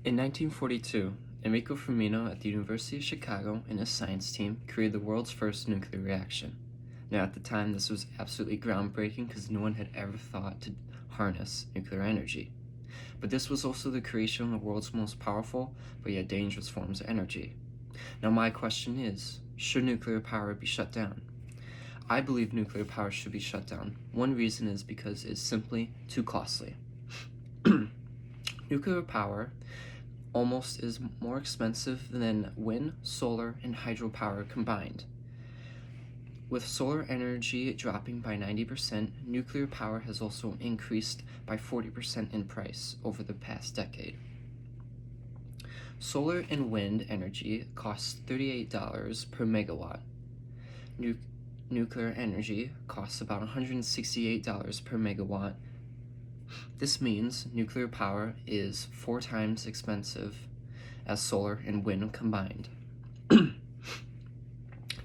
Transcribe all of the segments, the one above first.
In 1942, Enrico Fermino at the University of Chicago and his science team created the world's first nuclear reaction. Now, at the time, this was absolutely groundbreaking because no one had ever thought to harness nuclear energy. But this was also the creation of the world's most powerful but yet dangerous forms of energy. Now, my question is, should nuclear power be shut down? I believe nuclear power should be shut down. One reason is because it's simply too costly. Nuclear power almost is more expensive than wind, solar, and hydropower combined. With solar energy dropping by 90%, nuclear power has also increased by 40% in price over the past decade. Solar and wind energy costs $38 per megawatt. Nuclear energy costs about $168 per megawatt. This means nuclear power is 4 times expensive as solar and wind combined.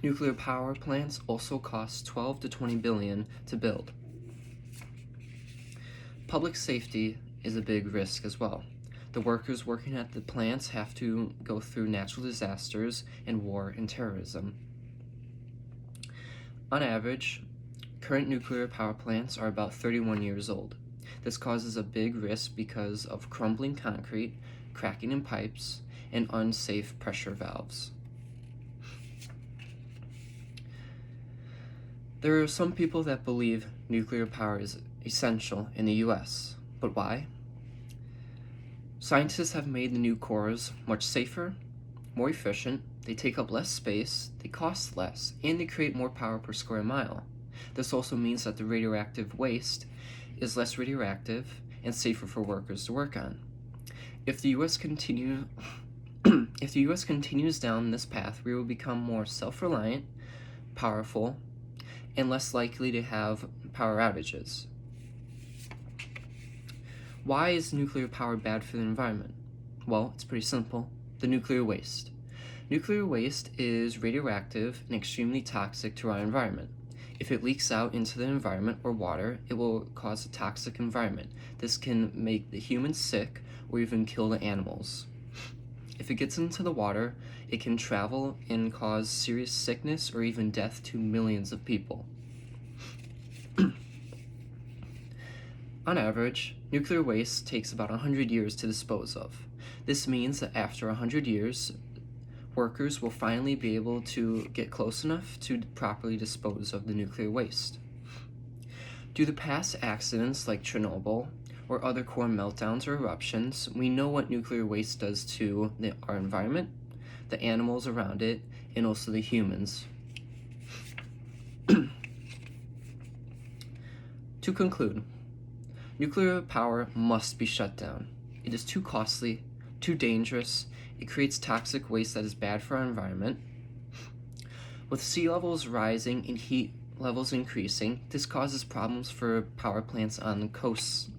Nuclear power plants also cost $12 to $20 billion to build. Public safety is a big risk as well. The workers working at the plants have to go through natural disasters and war and terrorism. On average, current nuclear power plants are about 31 years old. This causes a big risk because of crumbling concrete, cracking in pipes, and unsafe pressure valves. There are some people that believe nuclear power is essential in the US, but why? Scientists have made the new cores much safer, more efficient, they take up less space, they cost less, and they create more power per square mile. This also means that the radioactive waste is less radioactive and safer for workers to work on. If the US continues down this path, we will become more self-reliant, powerful, and less likely to have power outages. Why is nuclear power bad for the environment? Well, it's pretty simple. The nuclear waste. Nuclear waste is radioactive and extremely toxic to our environment. If it leaks out into the environment or water, it will cause a toxic environment. This can make the humans sick or even kill the animals. If it gets into the water, it can travel and cause serious sickness or even death to millions of people. On average, nuclear waste takes about 100 years to dispose of. This means that after 100 years, workers will finally be able to get close enough to properly dispose of the nuclear waste. Due to past accidents like Chernobyl or other core meltdowns or eruptions, we know what nuclear waste does to our environment, the animals around it, and also the humans. To conclude, nuclear power must be shut down. It is too costly, too dangerous, it creates toxic waste that is bad for our environment. With sea levels rising and heat levels increasing, this causes problems for power plants on the coasts.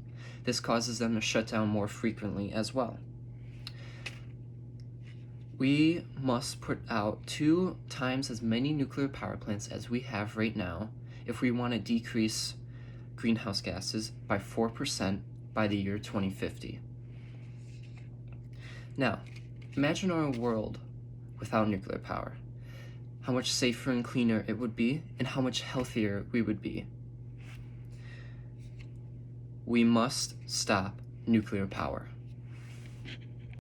This causes them to shut down more frequently as well. We must put out 2 times as many nuclear power plants as we have right now if we want to decrease greenhouse gases by 4% by the year 2050. Now, imagine our world without nuclear power. How much safer and cleaner it would be, and how much healthier we would be. We must stop nuclear power.